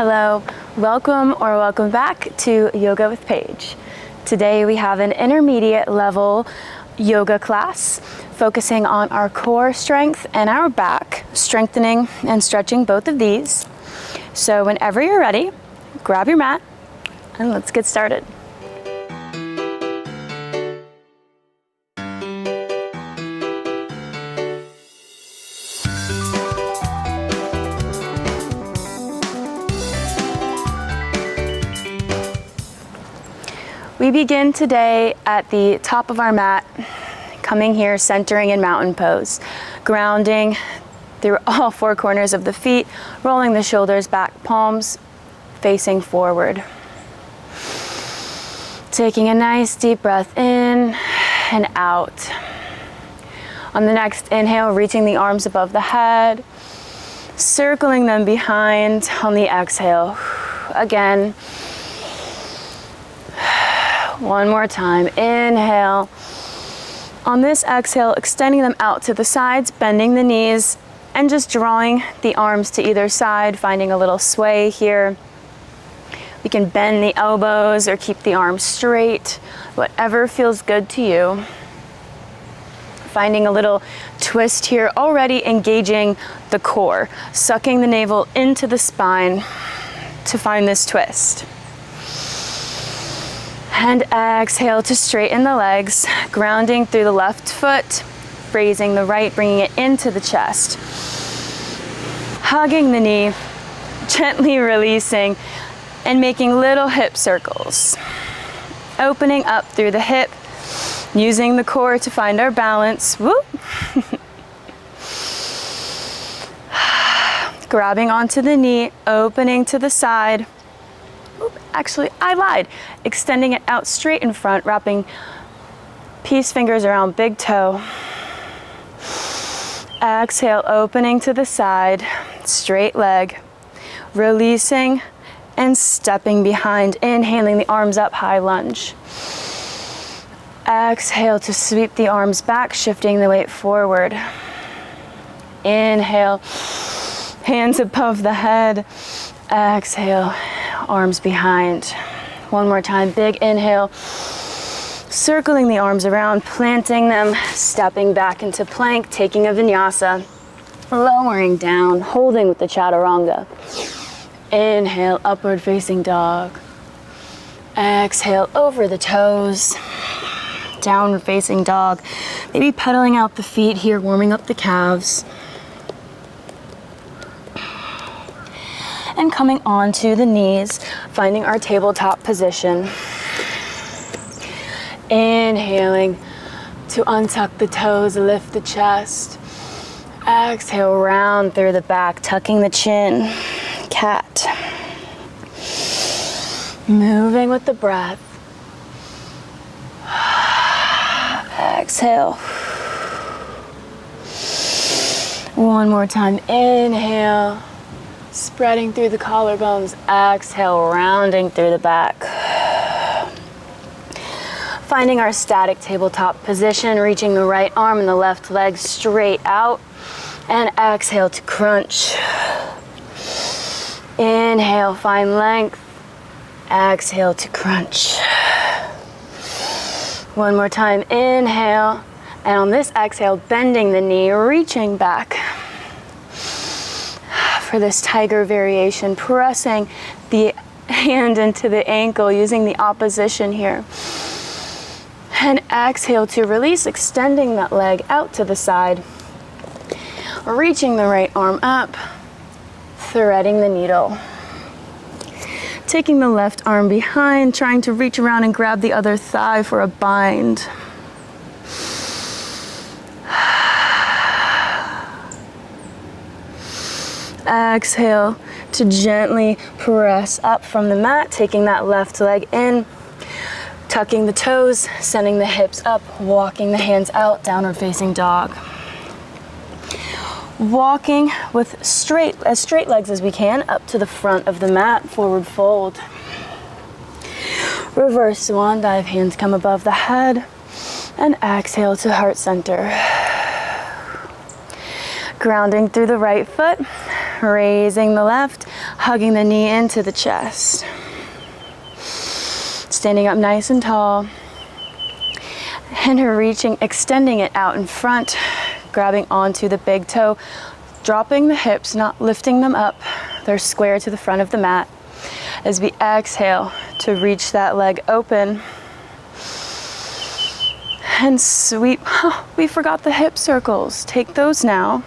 Hello, welcome or welcome back to Yoga with Paige. Today we have an intermediate level yoga class focusing on our core strength and our back, strengthening and stretching both of these. So whenever you're ready, grab your mat and let's get started. We begin today at the top of our mat, coming here, centering in mountain pose, grounding through all four corners of the feet, rolling the shoulders back, palms facing forward. Taking a nice deep breath in and out. On the next inhale, reaching the arms above the head, circling them behind on the exhale. Again. One more time, inhale. On this exhale, extending them out to the sides, bending the knees, and just drawing the arms to either side, finding a little sway here. We can bend the elbows or keep the arms straight, whatever feels good to you. Finding a little twist here, already engaging the core, sucking the navel into the spine to find this twist. And exhale to straighten the legs, grounding through the left foot, raising the right, bringing it into the chest. Hugging the knee, gently releasing, and making little hip circles. Opening up through the hip, using the core to find our balance. Woo! Grabbing onto the knee, opening to the side. Actually, I lied. Extending it out straight in front, wrapping peace fingers around big toe. Exhale, opening to the side, straight leg. Releasing and stepping behind, inhaling the arms up, high lunge. Exhale to sweep the arms back, shifting the weight forward. Inhale, hands above the head. Exhale, arms behind. One more time, big inhale. Circling the arms around, planting them, stepping back into plank, taking a vinyasa, lowering down, holding with the chaturanga. Inhale, upward facing dog. Exhale, over the toes, downward facing dog. Maybe pedaling out the feet here, warming up the calves. And coming onto the knees, finding our tabletop position. Inhaling to untuck the toes, lift the chest. Exhale, round through the back, tucking the chin. Cat. Moving with the breath. Exhale. One more time, inhale. Spreading through the collarbones, exhale, rounding through the back. Finding our static tabletop position, reaching the right arm and the left leg straight out, and exhale to crunch. Inhale, find length. Exhale to crunch. One more time, inhale, and on this exhale, bending the knee, reaching back. For this tiger variation, pressing the hand into the ankle, using the opposition here. And exhale to release, extending that leg out to the side. Reaching the right arm up, threading the needle. Taking the left arm behind, trying to reach around and grab the other thigh for a bind. Exhale to gently press up from the mat, taking that left leg in, tucking the toes, sending the hips up, walking the hands out, downward facing dog. Walking with as straight legs as we can up to the front of the mat, forward fold. Reverse swan dive, hands come above the head, and exhale to heart center. Grounding through the right foot, raising the left, hugging the knee into the chest. Standing up nice and tall. And reaching, extending it out in front, grabbing onto the big toe, dropping the hips, not lifting them up. They're square to the front of the mat. As we exhale to reach that leg open. And sweep. Oh, we forgot the hip circles. Take those now.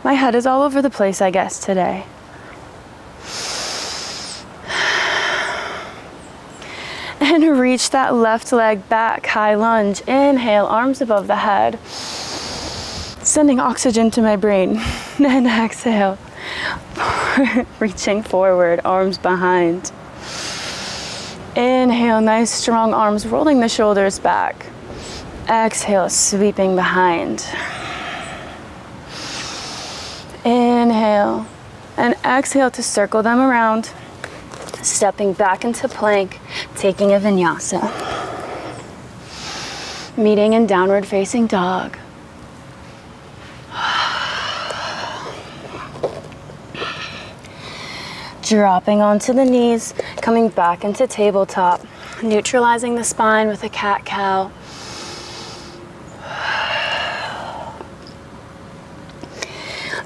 My head is all over the place, I guess, today. And reach that left leg back, high lunge. Inhale, arms above the head. Sending oxygen to my brain. And exhale. Reaching forward, arms behind. Inhale, nice strong arms, rolling the shoulders back. Exhale, sweeping behind. Inhale, and exhale to circle them around. Stepping back into plank, taking a vinyasa. Meeting in downward facing dog. Dropping onto the knees, coming back into tabletop, neutralizing the spine with a cat-cow.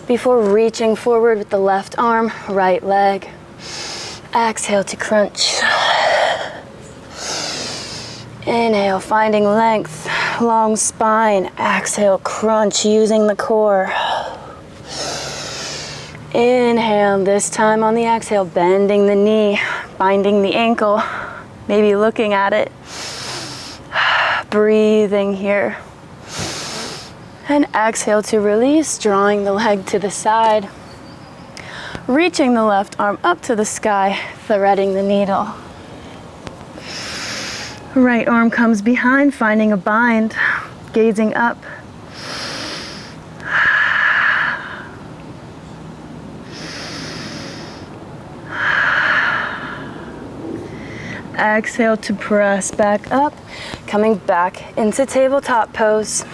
Before reaching forward with the left arm, right leg. Exhale to crunch. Inhale, finding length, long spine. Exhale, crunch using the core. Inhale, this time on the exhale, bending the knee, binding the ankle, maybe looking at it. Breathing here. And exhale to release, drawing the leg to the side. Reaching the left arm up to the sky, threading the needle. Right arm comes behind, finding a bind, gazing up. Exhale to press back up, coming back into tabletop pose.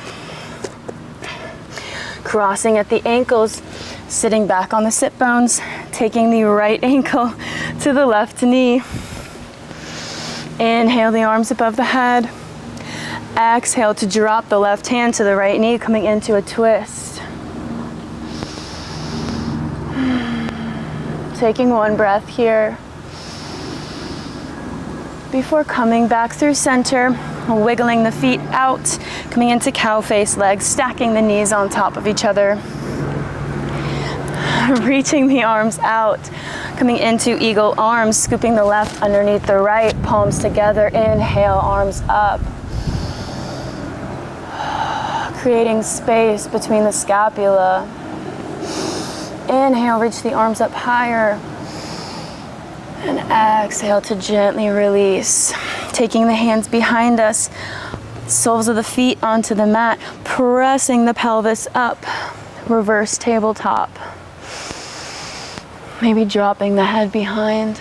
Crossing at the ankles, sitting back on the sit bones, taking the right ankle to the left knee. Inhale the arms above the head. Exhale to drop the left hand to the right knee, coming into a twist. Taking one breath here. Before coming back through center, wiggling the feet out, coming into cow face legs, stacking the knees on top of each other. Reaching the arms out, coming into eagle arms, scooping the left underneath the right, palms together. Inhale, arms up. Creating space between the scapula. Inhale, reach the arms up higher. And exhale to gently release. Taking the hands behind us, soles of the feet onto the mat, pressing the pelvis up, reverse tabletop. Maybe dropping the head behind,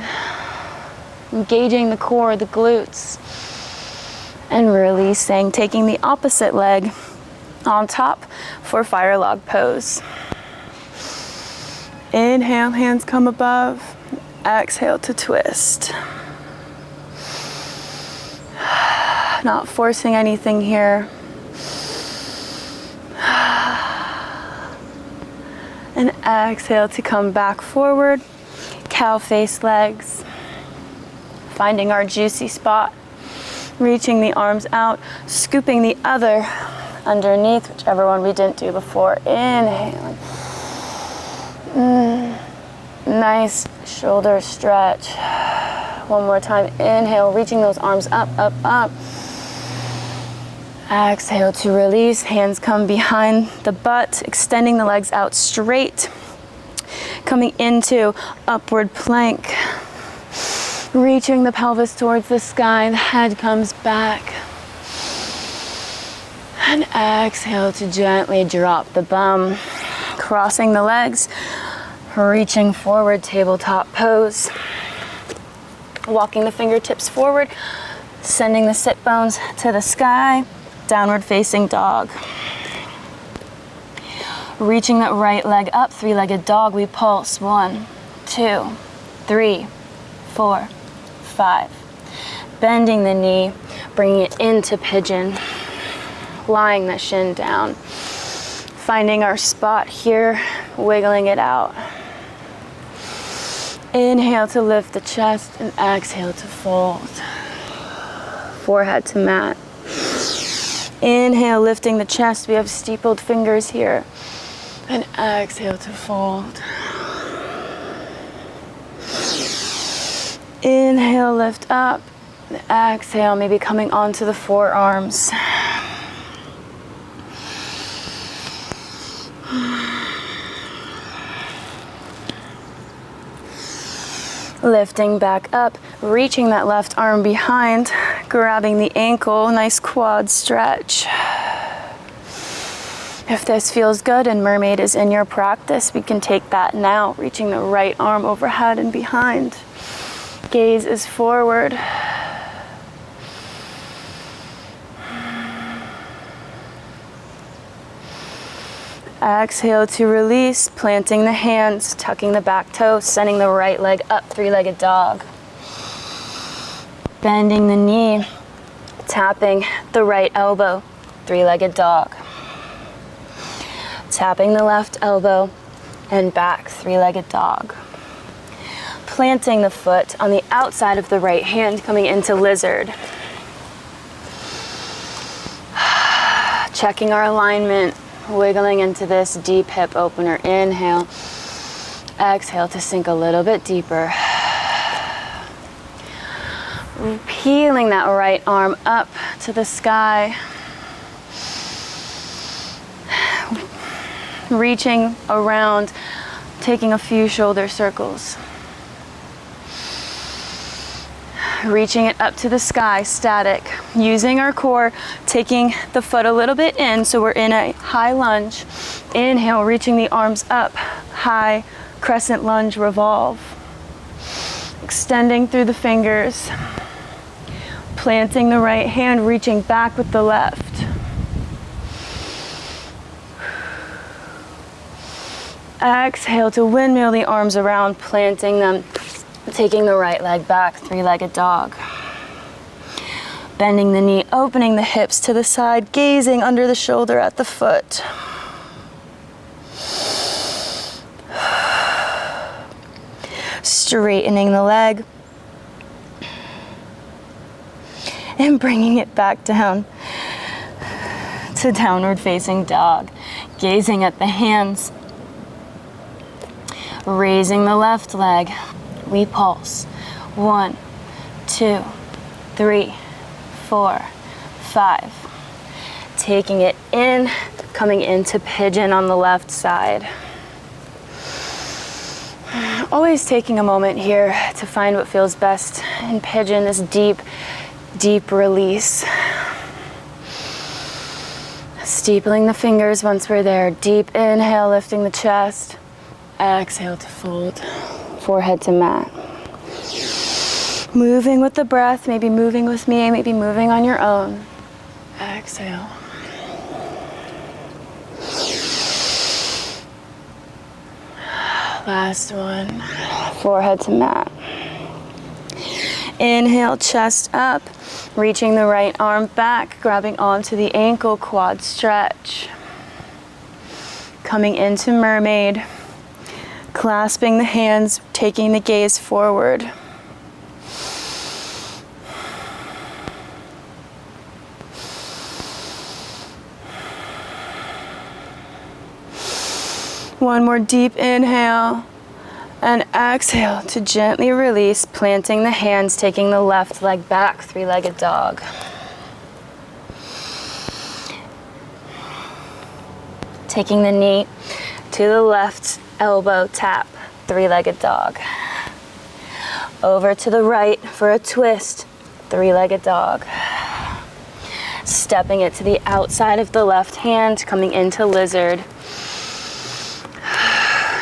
engaging the core, the glutes, and releasing, taking the opposite leg on top for fire log pose. Inhale, hands come above. Exhale to twist. Not forcing anything here. And exhale to come back forward. Cow face legs. Finding our juicy spot. Reaching the arms out. Scooping the other underneath, whichever one we didn't do before. Inhaling. Nice shoulder stretch. One more time. Inhale, reaching those arms up, up, up. Exhale to release. Hands come behind the butt, extending the legs out straight. Coming into upward plank. Reaching the pelvis towards the sky. The head comes back. And exhale to gently drop the bum. Crossing the legs. Reaching forward, tabletop pose. Walking the fingertips forward, sending the sit bones to the sky, downward facing dog. Reaching that right leg up, three-legged dog, we pulse. 1, 2, 3, 4, 5. Bending the knee, bringing it into pigeon, lying the shin down. Finding our spot here, wiggling it out. Inhale to lift the chest and exhale to fold. Forehead to mat. Inhale, lifting the chest. We have steepled fingers here. And exhale to fold. Inhale, lift up. Exhale, maybe coming onto the forearms. Lifting back up, reaching that left arm behind, grabbing the ankle, nice quad stretch. If this feels good and mermaid is in your practice, we can take that now, reaching the right arm overhead and behind. Gaze is forward. Exhale to release, planting the hands, tucking the back toes, sending the right leg up, three-legged dog. Bending the knee, tapping the right elbow, three-legged dog. Tapping the left elbow and back, three-legged dog. Planting the foot on the outside of the right hand, coming into lizard. Checking our alignment. Wiggling into this deep hip opener. Inhale. Exhale to sink a little bit deeper. Peeling that right arm up to the sky. Reaching around, taking a few shoulder circles. Reaching it up to the sky, static. Using our core, taking the foot a little bit in, so we're in a high lunge. Inhale, reaching the arms up, high crescent lunge, revolve. Extending through the fingers. Planting the right hand, reaching back with the left. Exhale to windmill the arms around, planting them. Taking the right leg back, three-legged dog. Bending the knee, opening the hips to the side, gazing under the shoulder at the foot. Straightening the leg. And bringing it back down to downward facing dog. Gazing at the hands. Raising the left leg. We pulse. 1, 2, 3, 4, 5. Taking it in, coming into pigeon on the left side. Always taking a moment here to find what feels best in pigeon, this deep, deep release. Steepling the fingers once we're there. Deep inhale, lifting the chest. Exhale to fold. Forehead to mat. Moving with the breath, maybe moving with me, maybe moving on your own. Exhale. Last one. Forehead to mat. Inhale, chest up, reaching the right arm back, grabbing onto the ankle, quad stretch. Coming into mermaid. Clasping the hands, taking the gaze forward. One more deep inhale and exhale to gently release, planting the hands, taking the left leg back, three-legged dog. Taking the knee to the left elbow, tap, three-legged dog. Over to the right for a twist, three-legged dog. Stepping it to the outside of the left hand, coming into lizard.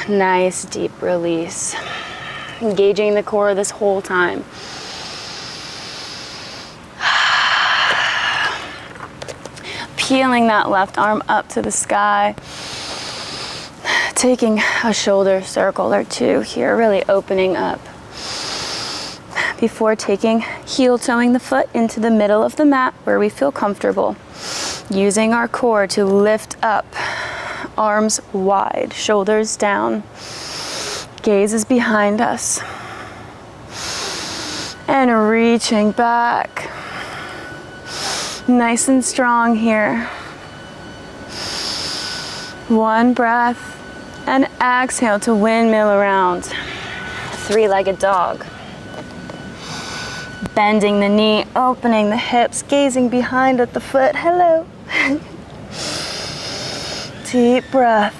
Nice deep release. Engaging the core this whole time. Peeling that left arm up to the sky. Taking a shoulder circle or two here, really opening up. Before taking, heel toeing the foot into the middle of the mat where we feel comfortable. Using our core to lift up, arms wide, shoulders down. Gaze is behind us. And reaching back. Nice and strong here. One breath. And exhale to windmill around. Three-legged dog. Bending the knee, opening the hips, gazing behind at the foot. Hello. Deep breath.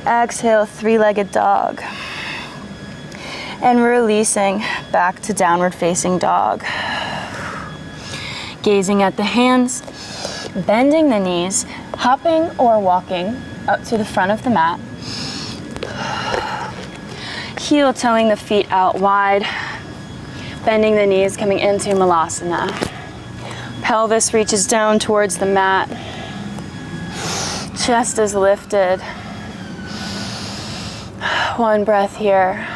Exhale, three-legged dog. And releasing back to downward facing dog. Gazing at the hands, bending the knees, hopping or walking up to the front of the mat. Heel toeing the feet out wide, bending the knees, coming into Malasana. Pelvis reaches down towards the mat. Chest is lifted. One breath here.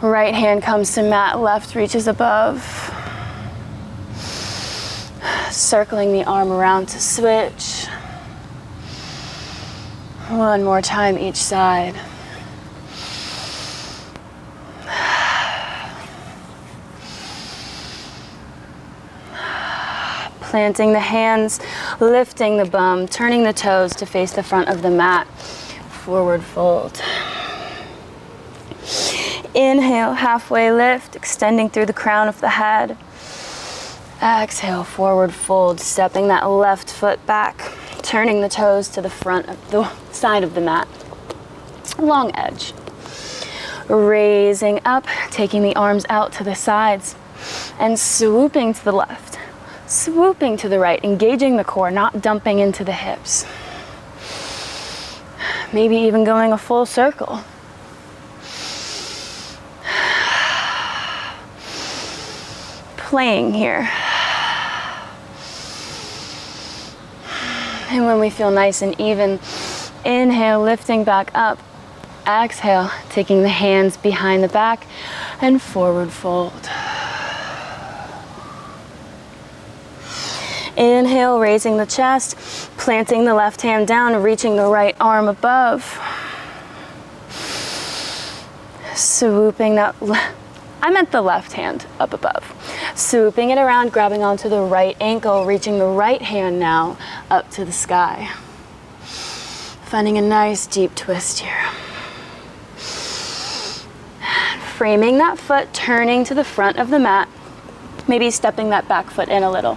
Right hand comes to mat, left reaches above. Circling the arm around to switch. One more time each side. Planting the hands, lifting the bum, turning the toes to face the front of the mat. Forward fold. Inhale, halfway lift, extending through the crown of the head. Exhale, forward fold, stepping that left foot back, turning the toes to the front of the side of the mat. Long edge. Raising up, taking the arms out to the sides, and swooping to the left. Swooping to the right, engaging the core, not dumping into the hips. Maybe even going a full circle. Playing here. And when we feel nice and even, inhale, lifting back up. Exhale, taking the hands behind the back and forward fold. Inhale, raising the chest, planting the left hand down, reaching the right arm above. Swooping that, I meant the left hand up above. Swooping it around, grabbing onto the right ankle, reaching the right hand now up to the sky. Finding a nice deep twist here. Framing that foot, turning to the front of the mat, maybe stepping that back foot in a little.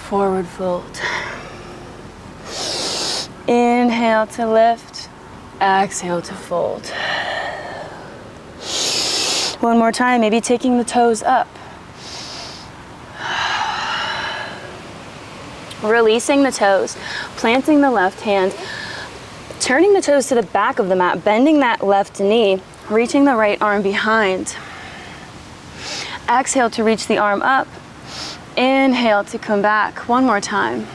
Forward fold. Inhale to lift, exhale to fold. One more time, maybe taking the toes up. Releasing the toes, planting the left hand, turning the toes to the back of the mat, bending that left knee, reaching the right arm behind. Exhale to reach the arm up. Inhale to come back. One more time.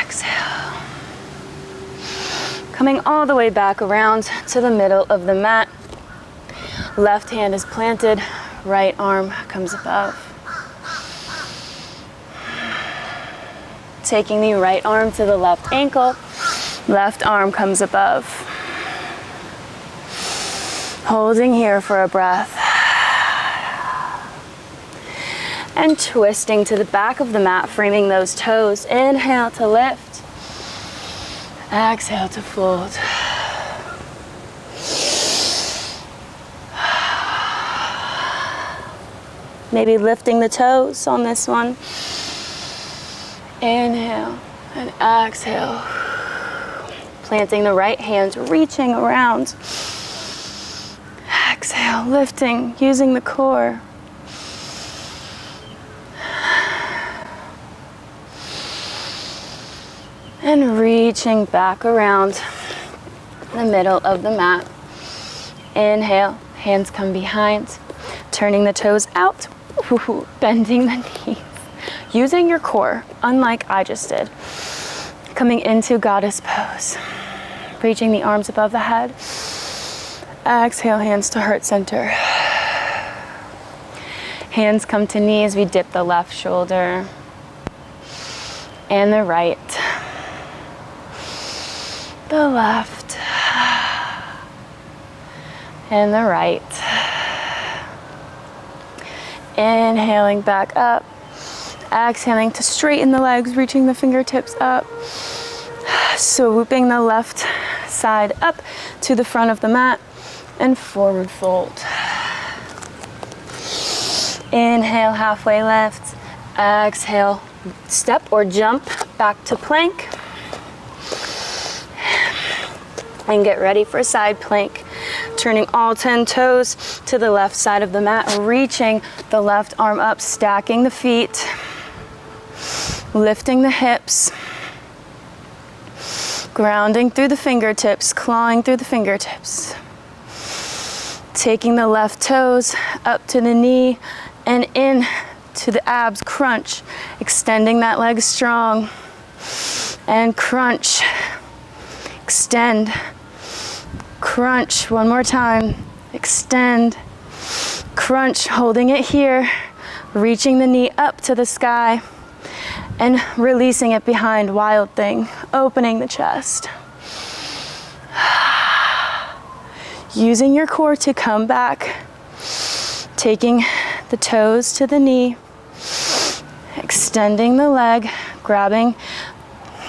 Exhale. Coming all the way back around to the middle of the mat. Left hand is planted, right arm comes above. Taking the right arm to the left ankle, left arm comes above. Holding here for a breath. And twisting to the back of the mat, framing those toes. Inhale to lift. Exhale to fold. Maybe lifting the toes on this one. Inhale and exhale. Planting the right hand, reaching around. Exhale, lifting, using the core. And reaching back around the middle of the mat. Inhale, hands come behind, turning the toes out, bending the knees, using your core, unlike I just did. Coming into goddess pose. Reaching the arms above the head. Exhale, hands to heart center. Hands come to knees. We dip the left shoulder and the right. The left and the right. Inhaling back up. Exhaling to straighten the legs, reaching the fingertips up. Swooping the left side up to the front of the mat and forward fold. Inhale, halfway lift. Exhale, step or jump back to plank. And get ready for side plank. Turning all 10 toes to the left side of the mat, reaching the left arm up, stacking the feet, lifting the hips, grounding through the fingertips, clawing through the fingertips. Taking the left toes up to the knee and in to the abs, crunch. Extending that leg strong and crunch. Extend, crunch, one more time. Extend, crunch, holding it here. Reaching the knee up to the sky and releasing it behind, wild thing. Opening the chest. Using your core to come back. Taking the toes to the knee. Extending the leg. Grabbing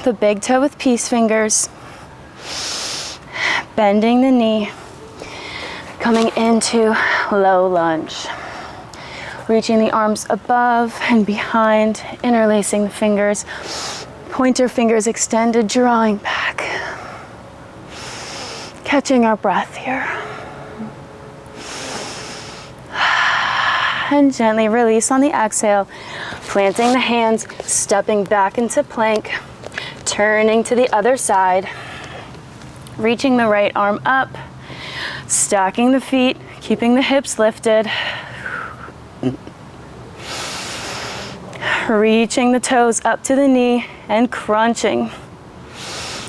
the big toe with peace fingers. Bending the knee. Coming into low lunge. Reaching the arms above and behind, interlacing the fingers. Pointer fingers extended, drawing back. Catching our breath here. And gently release on the exhale. Planting the hands, stepping back into plank. Turning to the other side. Reaching the right arm up. Stacking the feet, keeping the hips lifted. Reaching the toes up to the knee and crunching.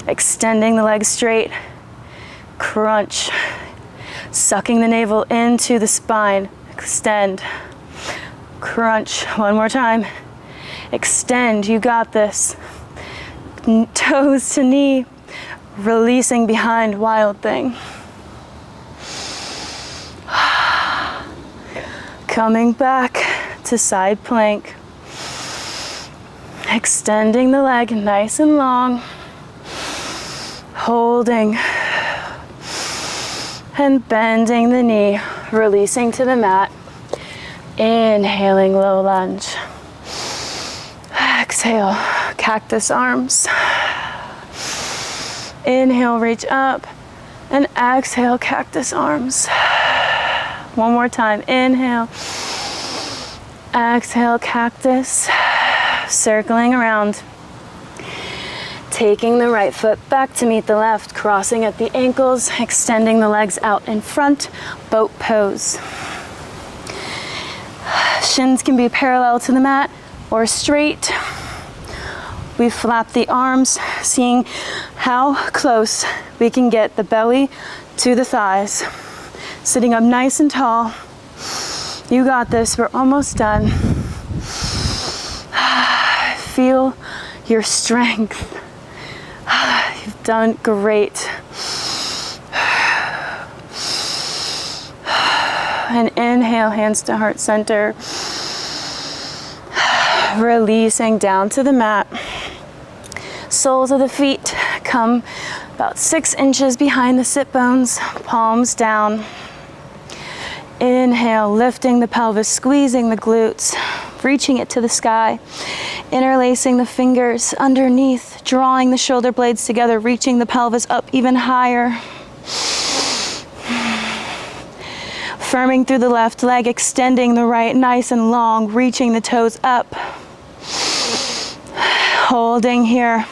Extending the legs straight. Crunch. Sucking the navel into the spine. Extend. Crunch. One more time. Extend. You got this. Toes to knee. Releasing behind, wild thing. Coming back to side plank. Extending the leg nice and long. Holding. And bending the knee. Releasing to the mat. Inhaling, low lunge. Exhale, cactus arms. Inhale, reach up. And exhale, cactus arms. One more time. Inhale. Exhale, cactus. Circling around. Taking the right foot back to meet the left, crossing at the ankles, extending the legs out in front, boat pose. Shins can be parallel to the mat or straight. We flap the arms, seeing how close we can get the belly to the thighs. Sitting up nice and tall. You got this, we're almost done. Feel your strength. You've done great. And inhale, hands to heart center. Releasing down to the mat. Soles of the feet come about 6 inches behind the sit bones, palms down. Inhale, lifting the pelvis, squeezing the glutes, reaching it to the sky. Interlacing the fingers underneath, drawing the shoulder blades together, reaching the pelvis up even higher. Firming through the left leg, extending the right nice and long, reaching the toes up. Holding here.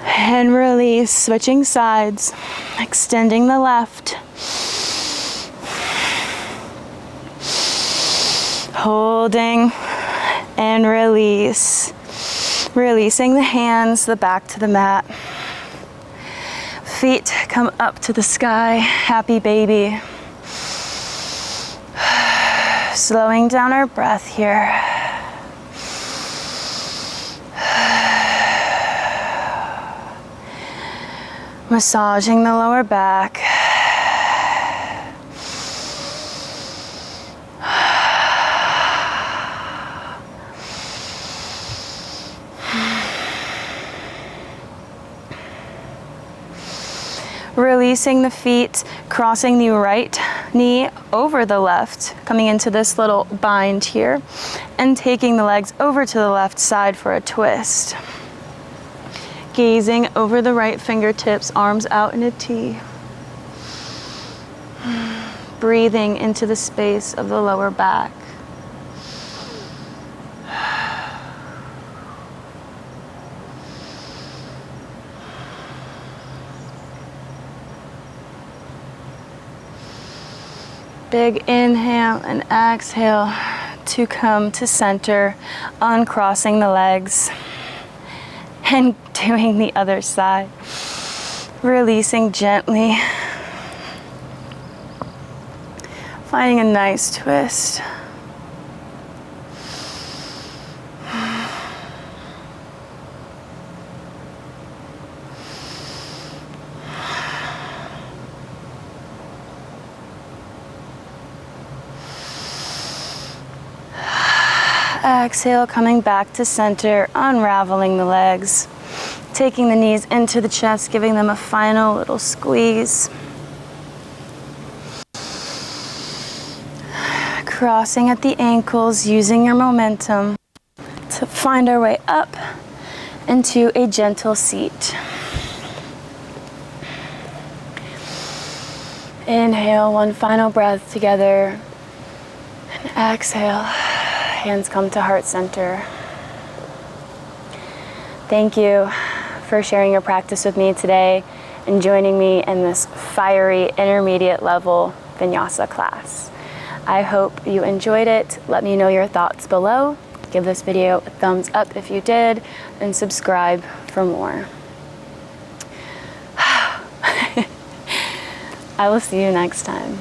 And release, switching sides. Extending the left. Holding. and release. Releasing the hands, the back to the mat. Feet come up to the sky, happy baby. Slowing down our breath here. Massaging the lower back. Releasing the feet, crossing the right knee over the left, coming into this little bind here, and taking the legs over to the left side for a twist. Gazing over the right fingertips, arms out in a T. Breathing into the space of the lower back. Big inhale and exhale to come to center, uncrossing the legs and doing the other side. Releasing gently. Finding a nice twist. Exhale, coming back to center, unraveling the legs, taking the knees into the chest, giving them a final little squeeze. Crossing at the ankles, using your momentum to find our way up into a gentle seat. Inhale, one final breath together, and exhale. Hands come to heart center. Thank you for sharing your practice with me today and joining me in this fiery intermediate level Vinyasa class. I hope you enjoyed it. Let me know your thoughts below. Give this video a thumbs up if you did, and subscribe for more. I will see you next time.